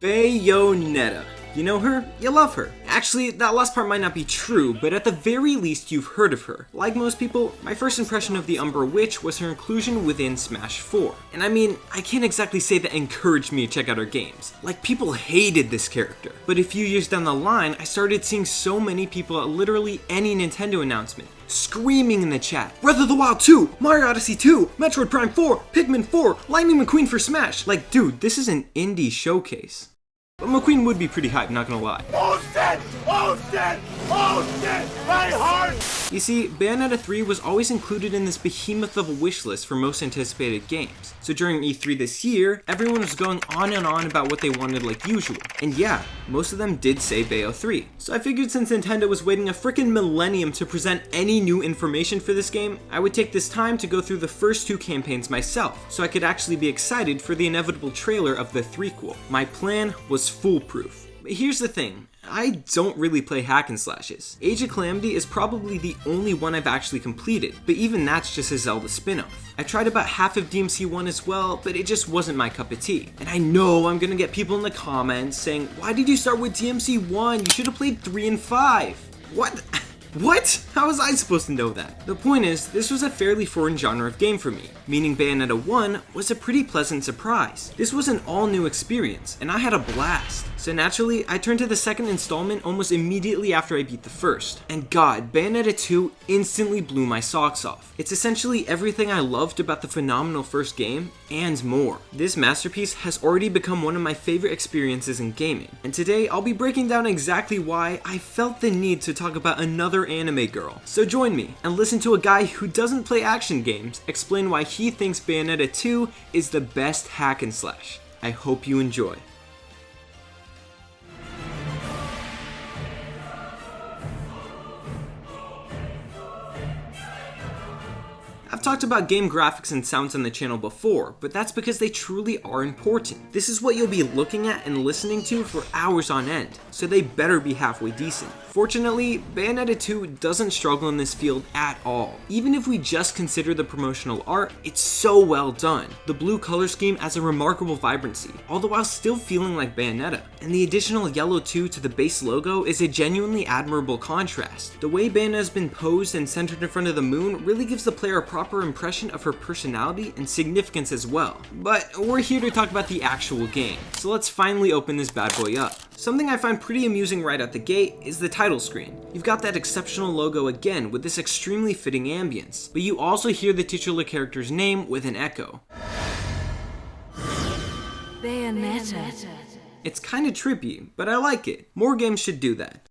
Bayonetta. You know her? You love her. Actually, that last part might not be true, but at the very least you've heard of her. Like most people, my first impression of the Umbra Witch was her inclusion within Smash 4. And I mean, I can't exactly say that encouraged me to check out her games. Like, people hated this character. But a few years down the line, I started seeing so many people at literally any Nintendo announcement screaming in the chat, Breath of the Wild 2, Mario Odyssey 2, Metroid Prime 4, Pikmin 4, Lightning McQueen for Smash. Like, dude, this is an indie showcase. But McQueen would be pretty hyped, not gonna lie. Oh shit! Oh shit! Oh shit! My heart! You see, Bayonetta 3 was always included in this behemoth of a wish list for most anticipated games. So during E3 this year, everyone was going on and on about what they wanted like usual. And yeah, most of them did say Bayo 3. So I figured since Nintendo was waiting a frickin' millennium to present any new information for this game, I would take this time to go through the first two campaigns myself, so I could actually be excited for the inevitable trailer of the threequel. My plan was foolproof. But here's the thing, I don't really play hack and slashes. Age of Calamity is probably the only one I've actually completed, but even that's just a Zelda spin-off. I tried about half of DMC 1 as well, but it just wasn't my cup of tea. And I know I'm gonna get people in the comments saying, why did you start with DMC 1? You should have played 3 and 5. What? What? How was I supposed to know that? The point is, this was a fairly foreign genre of game for me, meaning Bayonetta 1 was a pretty pleasant surprise. This was an all-new experience, and I had a blast. So naturally, I turned to the second installment almost immediately after I beat the first. And god, Bayonetta 2 instantly blew my socks off. It's essentially everything I loved about the phenomenal first game, and more. This masterpiece has already become one of my favorite experiences in gaming, and today I'll be breaking down exactly why I felt the need to talk about another anime girl. So join me, and listen to a guy who doesn't play action games explain why he thinks Bayonetta 2 is the best hack and slash. I hope you enjoy. I've talked about game graphics and sounds on the channel before, but that's because they truly are important. This is what you'll be looking at and listening to for hours on end, so they better be halfway decent. Fortunately, Bayonetta 2 doesn't struggle in this field at all. Even if we just consider the promotional art, it's so well done. The blue color scheme adds a remarkable vibrancy, all the while still feeling like Bayonetta. And the additional yellow 2 to the base logo is a genuinely admirable contrast. The way Bayonetta has been posed and centered in front of the moon really gives the player a proper impression of her personality and significance as well. But we're here to talk about the actual game, so let's finally open this bad boy up. Something I find pretty amusing right out the gate is the title screen. You've got that exceptional logo again with this extremely fitting ambience, but you also hear the titular character's name with an echo. Bayonetta. It's kinda trippy, but I like it. More games should do that.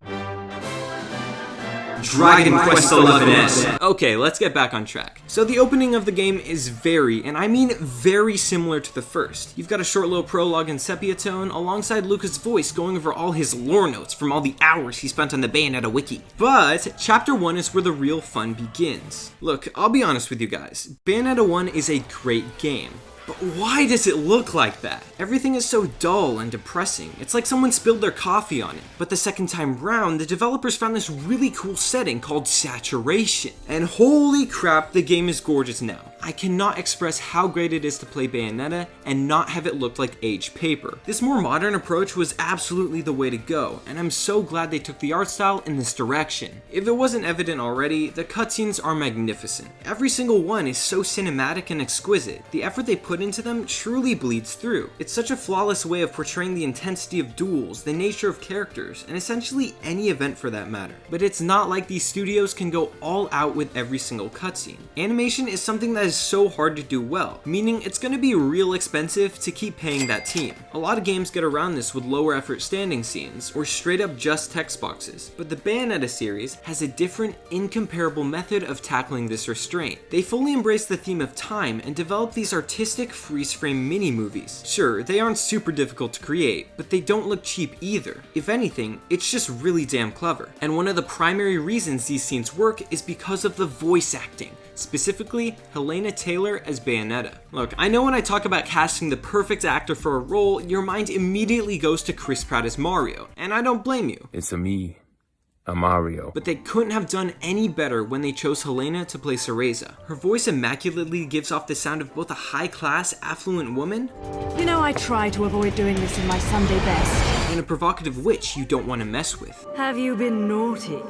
Dragon Quest XI's. Okay, let's get back on track. So the opening of the game is very, and I mean very similar to the first. You've got a short little prologue in sepia tone alongside Luka's voice going over all his lore notes from all the hours he spent on the Bayonetta wiki. But chapter 1 is where the real fun begins. Look, I'll be honest with you guys. Bayonetta 1 is a great game. But why does it look like that? Everything is so dull and depressing. It's like someone spilled their coffee on it. But the second time round, the developers found this really cool setting called saturation. And holy crap, the game is gorgeous now. I cannot express how great it is to play Bayonetta and not have it look like aged paper. This more modern approach was absolutely the way to go, and I'm so glad they took the art style in this direction. If it wasn't evident already, the cutscenes are magnificent. Every single one is so cinematic and exquisite. The effort they put into them truly bleeds through. It's such a flawless way of portraying the intensity of duels, the nature of characters, and essentially any event for that matter. But it's not like these studios can go all out with every single cutscene. Animation is something that is so hard to do well, meaning it's going to be real expensive to keep paying that team. A lot of games get around this with lower effort standing scenes, or straight up just text boxes, but the Bayonetta series has a different, incomparable method of tackling this restraint. They fully embrace the theme of time and develop these artistic freeze-frame mini-movies. Sure, they aren't super difficult to create, but they don't look cheap either. If anything, it's just really damn clever. And one of the primary reasons these scenes work is because of the voice acting. Specifically, Helena Taylor as Bayonetta. Look, I know when I talk about casting the perfect actor for a role, your mind immediately goes to Chris Pratt as Mario, and I don't blame you. It's a me, a Mario. But they couldn't have done any better when they chose Helena to play Cereza. Her voice immaculately gives off the sound of both a high-class, affluent woman You know, I try to avoid doing this in my Sunday best. and a provocative witch you don't want to mess with. Have you been naughty?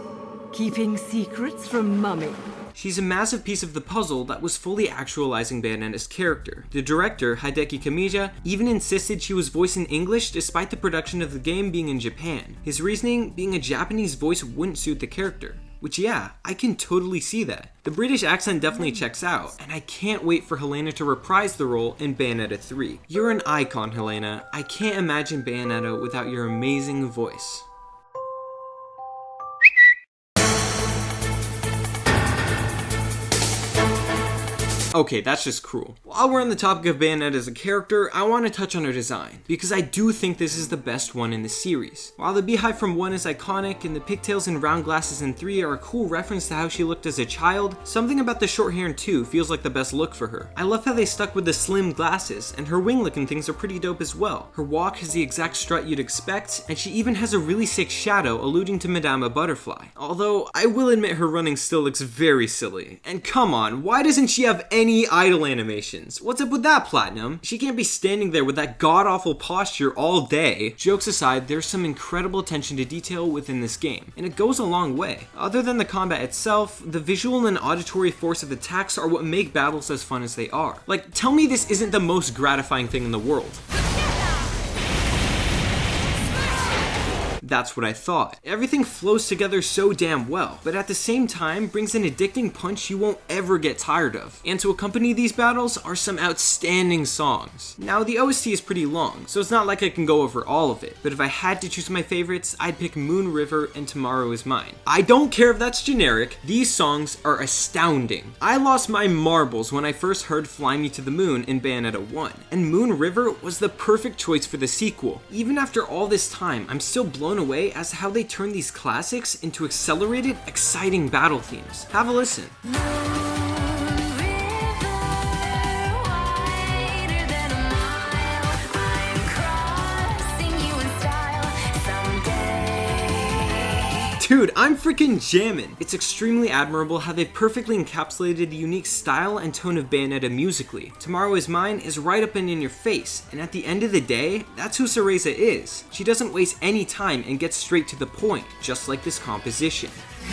Keeping secrets from Mummy? She's a massive piece of the puzzle that was fully actualizing Bayonetta's character. The director, Hideki Kamiya, even insisted she was voiced in English despite the production of the game being in Japan. His reasoning being a Japanese voice wouldn't suit the character. Which, yeah, I can totally see that. The British accent definitely checks out, and I can't wait for Helena to reprise the role in Bayonetta 3. You're an icon, Helena. I can't imagine Bayonetta without your amazing voice. Okay, that's just cruel. While we're on the topic of Bayonetta as a character, I want to touch on her design, because I do think this is the best one in the series. While the beehive from 1 is iconic, and the pigtails and round glasses in 3 are a cool reference to how she looked as a child, something about the short hair in 2 feels like the best look for her. I love how they stuck with the slim glasses, and her wing looking things are pretty dope as well. Her walk has the exact strut you'd expect, and she even has a really sick shadow alluding to Madama Butterfly. Although, I will admit her running still looks very silly. And come on, why doesn't she have any idle animations? What's up with that, Platinum? She can't be standing there with that god-awful posture all day. Jokes aside, there's some incredible attention to detail within this game, and it goes a long way. Other than the combat itself, the visual and auditory force of attacks are what make battles as fun as they are. Like, tell me this isn't the most gratifying thing in the world. That's what I thought. Everything flows together so damn well, but at the same time brings an addicting punch you won't ever get tired of. And to accompany these battles are some outstanding songs. Now the OST is pretty long, so it's not like I can go over all of it, but if I had to choose my favorites, I'd pick Moon River and Tomorrow Is Mine. I don't care if that's generic, these songs are astounding. I lost my marbles when I first heard Fly Me to the Moon in Bayonetta 1, and Moon River was the perfect choice for the sequel. Even after all this time, I'm still blown away as to how they turn these classics into accelerated, exciting battle themes. Have a listen. Dude, I'm freaking jamming! It's extremely admirable how they've perfectly encapsulated the unique style and tone of Bayonetta musically. Tomorrow Is Mine is right up and in your face, and at the end of the day, that's who Cereza is. She doesn't waste any time and gets straight to the point, just like this composition.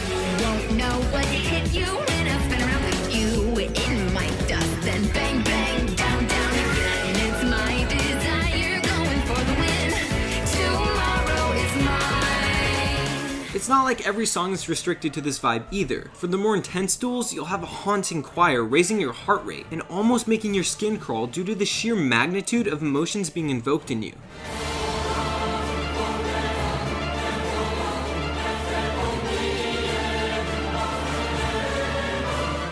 You won't know what hit you when I spin around with you in my dust. Then bang, bang, down, down again. It's my desire going for the win. Tomorrow is mine. It's not like every song is restricted to this vibe either. For the more intense duels, you'll have a haunting choir raising your heart rate and almost making your skin crawl due to the sheer magnitude of emotions being invoked in you.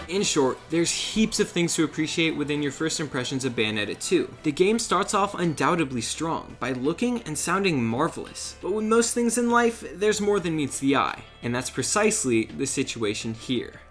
In short, there's heaps of things to appreciate within your first impressions of Bayonetta 2. The game starts off undoubtedly strong, by looking and sounding marvelous. But with most things in life, there's more than meets the eye, and that's precisely the situation here.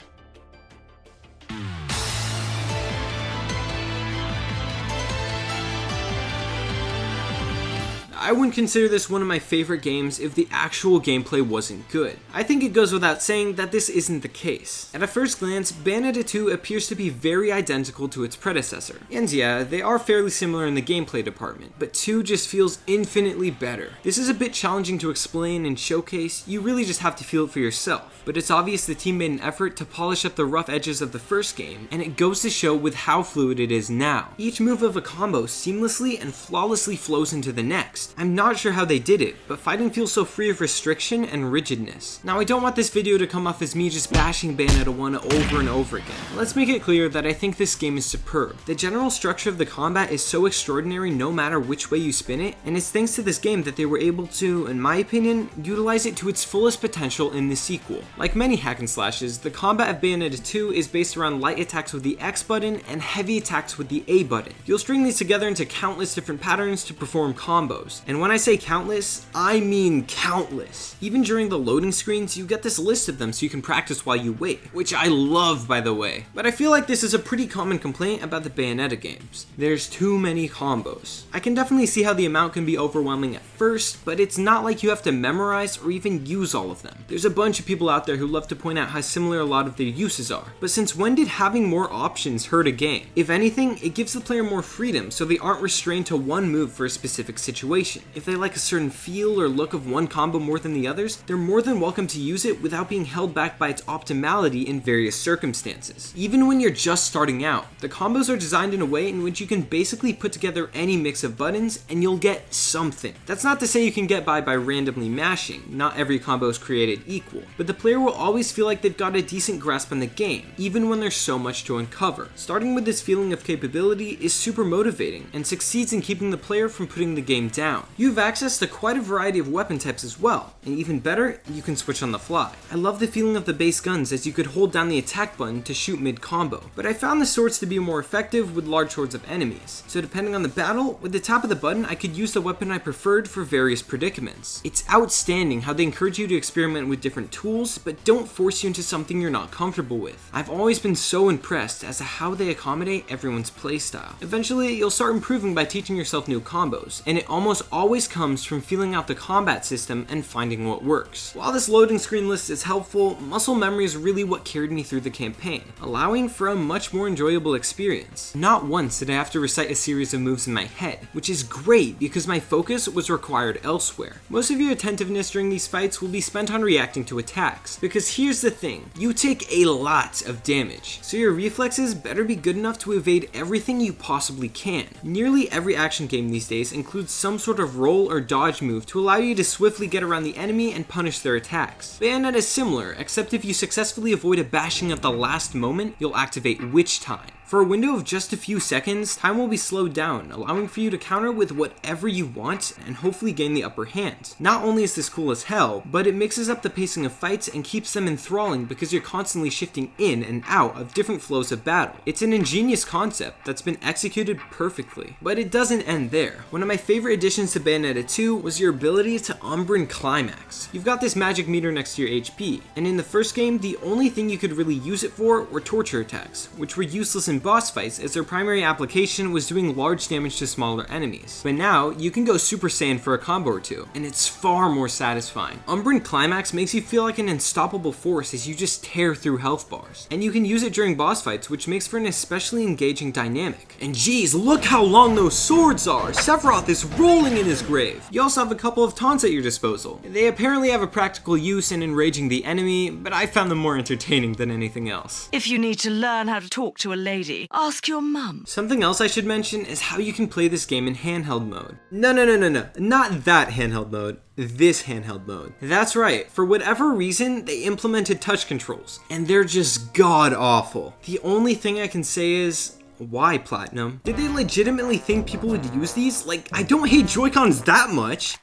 I wouldn't consider this one of my favorite games if the actual gameplay wasn't good. I think it goes without saying that this isn't the case. At a first glance, Bayonetta 2 appears to be very identical to its predecessor. And yeah, they are fairly similar in the gameplay department, but 2 just feels infinitely better. This is a bit challenging to explain and showcase, you really just have to feel it for yourself. But it's obvious the team made an effort to polish up the rough edges of the first game, and it goes to show with how fluid it is now. Each move of a combo seamlessly and flawlessly flows into the next. I'm not sure how they did it, but fighting feels so free of restriction and rigidness. Now, I don't want this video to come off as me just bashing Bayonetta 1 over and over again. Let's make it clear that I think this game is superb. The general structure of the combat is so extraordinary no matter which way you spin it, and it's thanks to this game that they were able to, in my opinion, utilize it to its fullest potential in the sequel. Like many hack and slashes, the combat of Bayonetta 2 is based around light attacks with the X button and heavy attacks with the A button. You'll string these together into countless different patterns to perform combos. And when I say countless, I mean countless. Even during the loading screens, you get this list of them so you can practice while you wait, which I love, by the way. But I feel like this is a pretty common complaint about the Bayonetta games. There's too many combos. I can definitely see how the amount can be overwhelming at first, but it's not like you have to memorize or even use all of them. There's a bunch of people out there who love to point out how similar a lot of their uses are. But since when did having more options hurt a game? If anything, it gives the player more freedom so they aren't restrained to one move for a specific situation. If they like a certain feel or look of one combo more than the others, they're more than welcome to use it without being held back by its optimality in various circumstances. Even when you're just starting out, the combos are designed in a way in which you can basically put together any mix of buttons and you'll get something. That's not to say you can get by randomly mashing. Not every combo is created equal, but the player will always feel like they've got a decent grasp on the game, even when there's so much to uncover. Starting with this feeling of capability is super motivating and succeeds in keeping the player from putting the game down. You have access to quite a variety of weapon types as well, and even better, you can switch on the fly. I love the feeling of the base guns as you could hold down the attack button to shoot mid-combo, but I found the swords to be more effective with large hordes of enemies, so depending on the battle, with the tap of the button I could use the weapon I preferred for various predicaments. It's outstanding how they encourage you to experiment with different tools, but don't force you into something you're not comfortable with. I've always been so impressed as to how they accommodate everyone's playstyle. Eventually, you'll start improving by teaching yourself new combos, and it almost always comes from feeling out the combat system and finding what works. While this loading screen list is helpful, muscle memory is really what carried me through the campaign, allowing for a much more enjoyable experience. Not once did I have to recite a series of moves in my head, which is great because my focus was required elsewhere. Most of your attentiveness during these fights will be spent on reacting to attacks, because here's the thing, you take a lot of damage, so your reflexes better be good enough to evade everything you possibly can. Nearly every action game these days includes some sort of roll or dodge move to allow you to swiftly get around the enemy and punish their attacks. Bayonetta is similar, except if you successfully avoid a bashing at the last moment, you'll activate Witch Time. For a window of just a few seconds, time will be slowed down, allowing for you to counter with whatever you want and hopefully gain the upper hand. Not only is this cool as hell, but it mixes up the pacing of fights and keeps them enthralling because you're constantly shifting in and out of different flows of battle. It's an ingenious concept that's been executed perfectly. But it doesn't end there. One of my favorite additions to Bayonetta 2 was your ability to Lumen Climax. You've got this magic meter next to your HP, and in the first game, the only thing you could really use it for were torture attacks, which were useless in boss fights as their primary application was doing large damage to smaller enemies. But now, you can go Super Saiyan for a combo or two, and it's far more satisfying. Lumen Climax makes you feel like an unstoppable force as you just tear through health bars. And you can use it during boss fights, which makes for an especially engaging dynamic. And geez, look how long those swords are! Sephiroth is rolling in his grave! You also have a couple of taunts at your disposal. They apparently have a practical use in enraging the enemy, but I found them more entertaining than anything else. If you need to learn how to talk to a lady, ask your mum. Something else I should mention is how you can play this game in handheld mode. No, not that handheld mode. This handheld mode. That's right, for whatever reason, they implemented touch controls, and they're just god-awful. The only thing I can say is, why, Platinum? Did they legitimately think people would use these? Like, I don't hate Joy-Cons that much.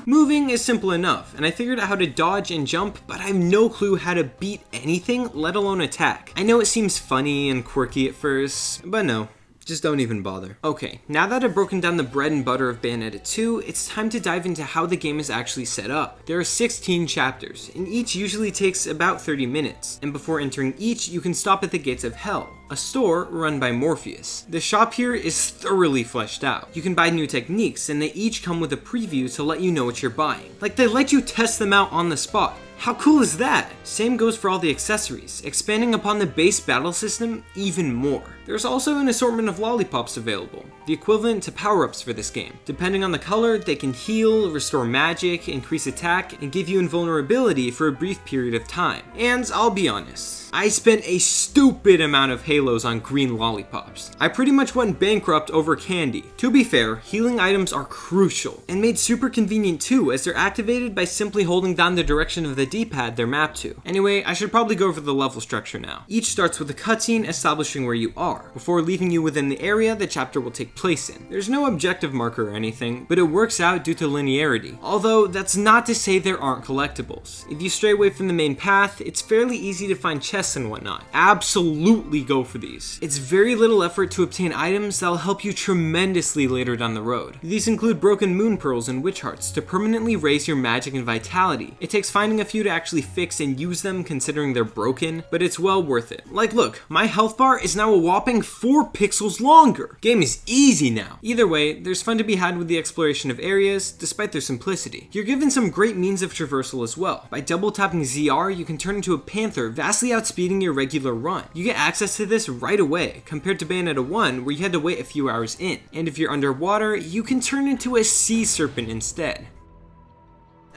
Moving is simple enough, and I figured out how to dodge and jump, but I have no clue how to beat anything, let alone attack. I know it seems funny and quirky at first, but no. Just don't even bother. Okay, now that I've broken down the bread and butter of Bayonetta 2, it's time to dive into how the game is actually set up. There are 16 chapters, and each usually takes about 30 minutes, and before entering each, you can stop at the Gates of Hell, a store run by Morpheus. The shop here is thoroughly fleshed out. You can buy new techniques, and they each come with a preview to let you know what you're buying. Like, they let you test them out on the spot. How cool is that? Same goes for all the accessories, expanding upon the base battle system even more. There's also an assortment of lollipops available, the equivalent to power-ups for this game. Depending on the color, they can heal, restore magic, increase attack, and give you invulnerability for a brief period of time. And I'll be honest, I spent a stupid amount of halos on green lollipops. I pretty much went bankrupt over candy. To be fair, healing items are crucial, and made super convenient too, as they're activated by simply holding down the direction of the D-pad they're mapped to. Anyway, I should probably go over the level structure now. Each starts with a cutscene establishing where you are, before leaving you within the area the chapter will take place in. There's no objective marker or anything, but it works out due to linearity. Although, that's not to say there aren't collectibles. If you stray away from the main path, it's fairly easy to find chests tests and whatnot. Absolutely go for these. It's very little effort to obtain items that'll help you tremendously later down the road. These include broken moon pearls and witch hearts to permanently raise your magic and vitality. It takes finding a few to actually fix and use them considering they're broken, but it's well worth it. Like look, my health bar is now a whopping 4 pixels longer. Game is easy now. Either way, there's fun to be had with the exploration of areas, despite their simplicity. You're given some great means of traversal as well. By double tapping ZR, you can turn into a panther, vastly outspeeding your regular run. You get access to this right away, compared to Bayonetta 1, where you had to wait a few hours in. And if you're underwater, you can turn into a sea serpent instead.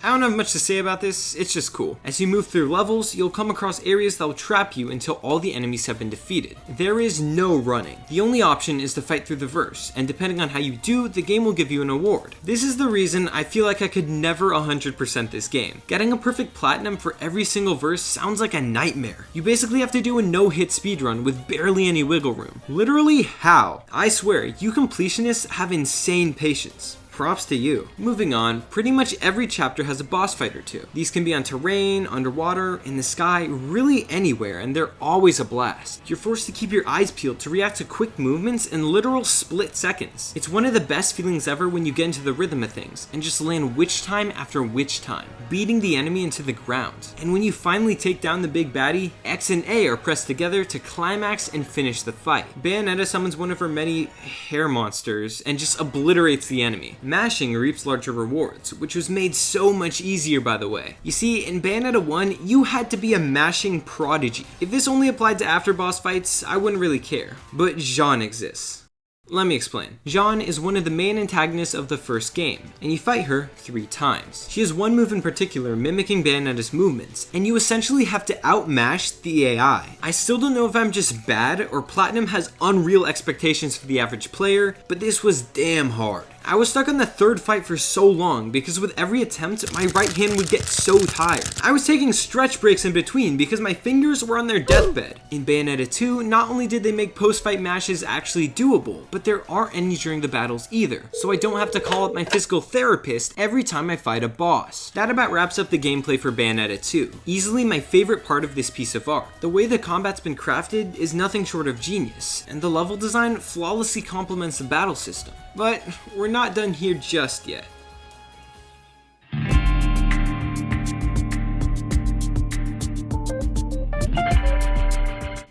I don't have much to say about this, it's just cool. As you move through levels, you'll come across areas that will trap you until all the enemies have been defeated. There is no running. The only option is to fight through the verse, and depending on how you do, the game will give you an award. This is the reason I feel like I could never 100% this game. Getting a perfect platinum for every single verse sounds like a nightmare. You basically have to do a no-hit speedrun with barely any wiggle room. Literally how? I swear, you completionists have insane patience. Props to you. Moving on, pretty much every chapter has a boss fight or two. These can be on terrain, underwater, in the sky, really anywhere, and they're always a blast. You're forced to keep your eyes peeled to react to quick movements in literal split seconds. It's one of the best feelings ever when you get into the rhythm of things, and just land witch time after witch time, beating the enemy into the ground. And when you finally take down the big baddie, X and A are pressed together to climax and finish the fight. Bayonetta summons one of her many hair monsters and just obliterates the enemy. Mashing reaps larger rewards, which was made so much easier by the way. You see, in Bayonetta 1, you had to be a mashing prodigy. If this only applied to after boss fights, I wouldn't really care. But Jeanne exists. Let me explain. Jeanne is one of the main antagonists of the first game, and you fight her 3 times. She has one move in particular mimicking Bayonetta's movements, and you essentially have to outmash the AI. I still don't know if I'm just bad or Platinum has unreal expectations for the average player, but this was damn hard. I was stuck on the 3rd fight for so long because with every attempt, my right hand would get so tired. I was taking stretch breaks in between because my fingers were on their deathbed. In Bayonetta 2, not only did they make post-fight mashes actually doable, but there aren't any during the battles either, so I don't have to call up my physical therapist every time I fight a boss. That about wraps up the gameplay for Bayonetta 2. Easily my favorite part of this piece of art. The way the combat's been crafted is nothing short of genius, and the level design flawlessly complements the battle system. But we're not done here just yet.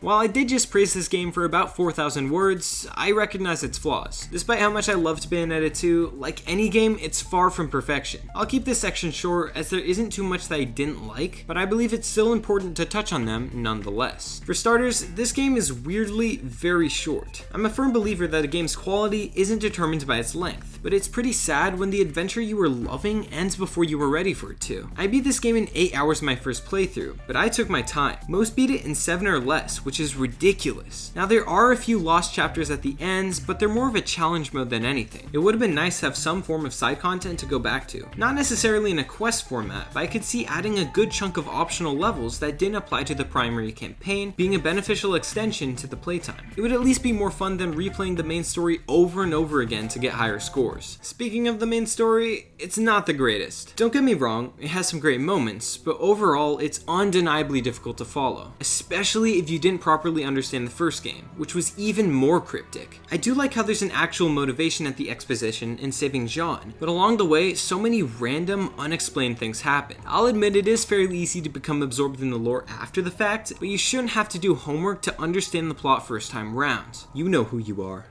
While I did just praise this game for about 4,000 words, I recognize its flaws. Despite how much I loved Bayonetta 2, like any game, it's far from perfection. I'll keep this section short as there isn't too much that I didn't like, but I believe it's still important to touch on them nonetheless. For starters, this game is weirdly very short. I'm a firm believer that a game's quality isn't determined by its length, but it's pretty sad when the adventure you were loving ends before you were ready for it to. I beat this game in 8 hours my first playthrough, but I took my time. Most beat it in 7 or less, which is ridiculous. Now there are a few lost chapters at the ends, but they're more of a challenge mode than anything. It would have been nice to have some form of side content to go back to. Not necessarily in a quest format, but I could see adding a good chunk of optional levels that didn't apply to the primary campaign being a beneficial extension to the playtime. It would at least be more fun than replaying the main story over and over again to get higher scores. Speaking of the main story, it's not the greatest. Don't get me wrong, it has some great moments, but overall it's undeniably difficult to follow, especially if you didn't properly understand the first game, which was even more cryptic. I do like how there's an actual motivation at the exposition in saving Jeanne, but along the way, so many random, unexplained things happen. I'll admit it is fairly easy to become absorbed in the lore after the fact, but you shouldn't have to do homework to understand the plot first time round. You know who you are.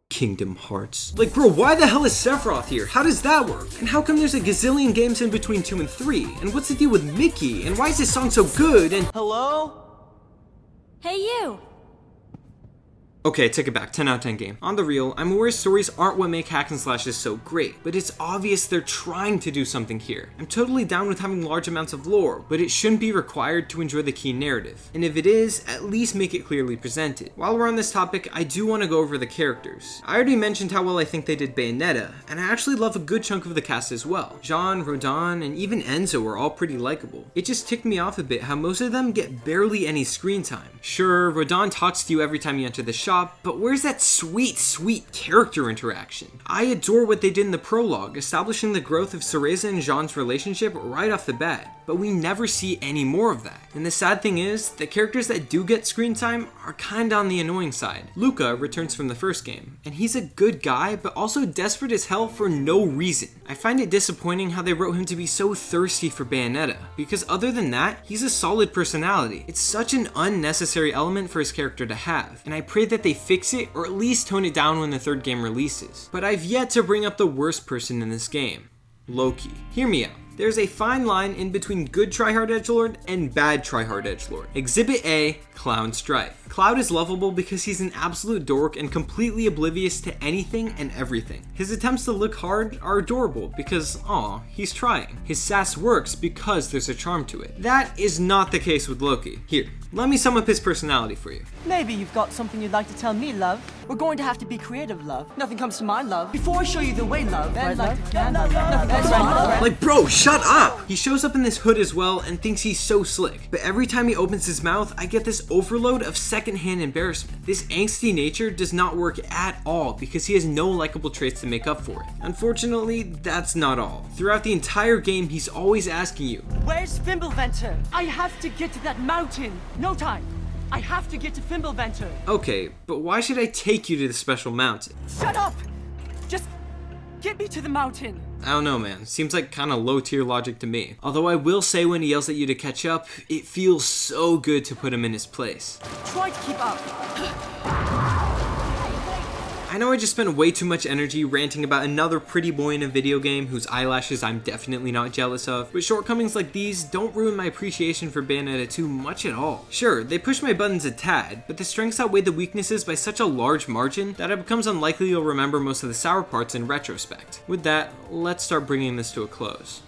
Kingdom Hearts. Like bro, why the hell is Sephiroth here? How does that work? And how come there's a gazillion games in between 2 and 3? And what's the deal with Mickey? And why is this song so good? And Hello? Hey you! okay, take it back, 10 out of 10 game. On the real, I'm aware stories aren't what make hack and slashes so great, but it's obvious they're trying to do something here. I'm totally down with having large amounts of lore, but it shouldn't be required to enjoy the key narrative. And if it is, at least make it clearly presented. While we're on this topic, I do want to go over the characters. I already mentioned how well I think they did Bayonetta, and I actually love a good chunk of the cast as well. Jeanne, Rodin, and even Enzo are all pretty likable. It just ticked me off a bit how most of them get barely any screen time. Sure, Rodin talks to you every time you enter the shop, eShop, but where's that sweet, sweet character interaction? I adore what they did in the prologue, establishing the growth of Cereza and Jean's relationship right off the bat, but we never see any more of that. And the sad thing is, the characters that do get screen time are kinda on the annoying side. Luka returns from the first game, and he's a good guy, but also desperate as hell for no reason. I find it disappointing how they wrote him to be so thirsty for Bayonetta, because other than that, he's a solid personality. It's such an unnecessary element for his character to have, and I pray that they fix it or at least tone it down when the third game releases. But I've yet to bring up the worst person in this game, Loki. Hear me out. There's a fine line in between good tryhard edgelord and bad tryhard edgelord. Exhibit A, Clown Strife. Cloud is lovable because he's an absolute dork and completely oblivious to anything and everything. His attempts to look hard are adorable because, aw, he's trying. His sass works because there's a charm to it. That is not the case with Loki. Here, let me sum up his personality for you. Maybe you've got something you'd like to tell me, love. We're going to have to be creative, love. Nothing comes to mind, love. Before I show you the way, love. Nothing comes to mind. Like, bro, shut up! He shows up in this hood as well and thinks he's so slick, but every time he opens his mouth, I get this overload of secondhand embarrassment. This angsty nature does not work at all because he has no likable traits to make up for it. Unfortunately, that's not all. Throughout the entire game, he's always asking you, Where's Fimbleventer? I have to get to that mountain. No time. I have to get to Fimbleventer. okay, but why should I take you to the special mountain? Shut up! Just get me to the mountain. I don't know, man. Seems like kinda low tier logic to me. Although I will say when he yells at you to catch up, it feels so good to put him in his place. Try to keep up. I know I just spent way too much energy ranting about another pretty boy in a video game whose eyelashes I'm definitely not jealous of, but shortcomings like these don't ruin my appreciation for Bayonetta 2 much at all. Sure, they push my buttons a tad, but the strengths outweigh the weaknesses by such a large margin that it becomes unlikely you'll remember most of the sour parts in retrospect. With that, let's start bringing this to a close.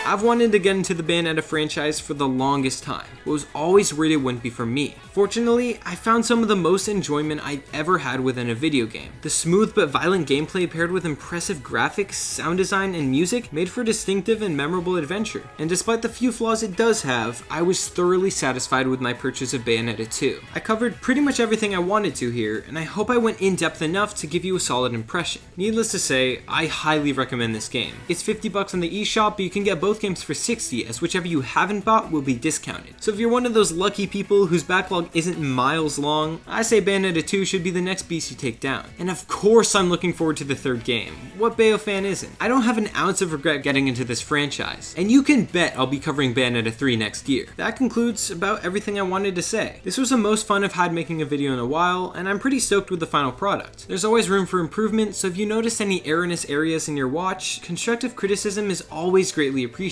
I've wanted to get into the Bayonetta franchise for the longest time, but was always worried it wouldn't be for me. Fortunately, I found some of the most enjoyment I've ever had within a video game. The smooth but violent gameplay paired with impressive graphics, sound design, and music made for a distinctive and memorable adventure. And despite the few flaws it does have, I was thoroughly satisfied with my purchase of Bayonetta 2. I covered pretty much everything I wanted to here, and I hope I went in depth enough to give you a solid impression. Needless to say, I highly recommend this game. It's $50 on the eShop, but you can get both games for $60, as whichever you haven't bought will be discounted. So if you're one of those lucky people whose backlog isn't miles long, I say Bayonetta 2 should be the next beast you take down. And of course I'm looking forward to the third game. What Bayo fan isn't? I don't have an ounce of regret getting into this franchise, and you can bet I'll be covering Bayonetta 3 next year. That concludes about everything I wanted to say. This was the most fun I've had making a video in a while, and I'm pretty stoked with the final product. There's always room for improvement, so if you notice any erroneous areas in your watch, constructive criticism is always greatly appreciated.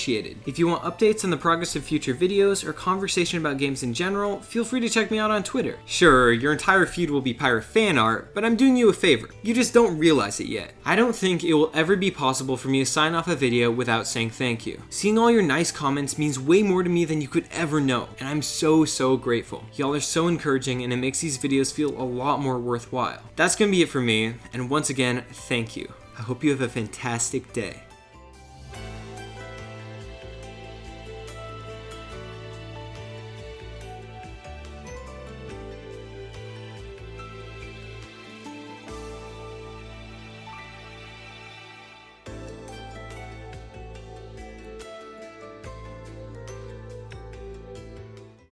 If you want updates on the progress of future videos or conversation about games in general, feel free to check me out on Twitter. Sure, your entire feed will be pirate fan art, but I'm doing you a favor. You just don't realize it yet. I don't think it will ever be possible for me to sign off a video without saying thank you. Seeing all your nice comments means way more to me than you could ever know, and I'm so grateful. Y'all are so encouraging, and it makes these videos feel a lot more worthwhile. That's gonna be it for me, and once again, thank you. I hope you have a fantastic day.